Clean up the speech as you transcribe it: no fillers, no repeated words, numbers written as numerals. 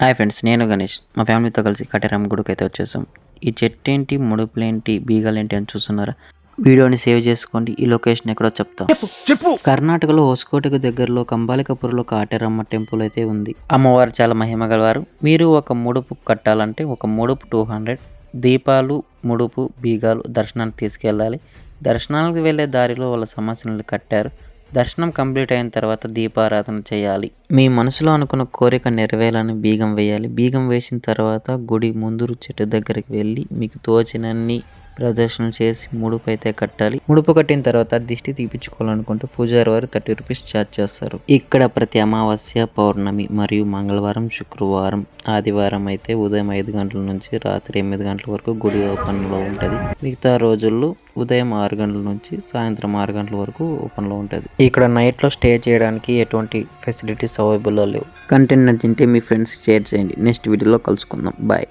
Hi friends, నేను గణేష్. మా ఫ్యామిలీతో కలిసి కట్టెరమ్మ గుడికి అయితే వచ్చేసాం. ఈ చెట్టేంటి, ముడుపులేంటి, బీగాలేంటి అని చూస్తున్నారా? వీడియోని సేవ్ చేసుకోండి. ఈ లొకేషన్ ఎక్కడో చెప్తా. కర్ణాటకలో హొసకోటకు దగ్గరలో కంబాలికపురంలో కాటేరమ్మ టెంపుల్ అయితే ఉంది. అమ్మవారు చాలా మహిమ గలవారు. మీరు ఒక ముడుపు కట్టాలంటే ఒక ముడుపు 200, దీపాలు, ముడుపు, బీగాలు దర్శనానికి తీసుకెళ్ళాలి. దర్శనానికి వెళ్ళే దారిలో వాళ్ళ సమస్యలను కట్టారు. దర్శనం కంప్లీట్ అయిన తర్వాత దీపారాధన చేయాలి. మీ మనసులో అనుకున్న కోరిక నెరవేరాలని బీగం వేయాలి. బీగం వేసిన తర్వాత గుడి ముందు చెట్టు దగ్గరికి వెళ్ళి మీకు తోచినన్ని ప్రదర్శనలు చేసి ముడుపు అయితే కట్టాలి. ముడుపు కట్టిన తర్వాత దిష్టి తీపించుకోవాలనుకుంటే పూజారి వారు 30 రూపీస్ ఛార్జ్ చేస్తారు. ఇక్కడ ప్రతి అమావాస్య, పౌర్ణమి మరియు మంగళవారం, శుక్రవారం, ఆదివారం అయితే ఉదయం 5 గంటల నుంచి రాత్రి 8 గంటల వరకు గుడి ఓపెన్ లో ఉంటది. మిగతా రోజుల్లో ఉదయం 6 గంటల నుంచి సాయంత్రం 6 గంటల వరకు ఓపెన్ లో ఉంటది. ఇక్కడ నైట్ లో స్టే చేయడానికి ఎటువంటి ఫెసిలిటీస్ అవైలబుల్ లేవు. కంటెంట్ నచ్చింటే మీ ఫ్రెండ్స్ షేర్ చేయండి. నెక్స్ట్ వీడియోలో కలుసుకుందాం. బాయ్.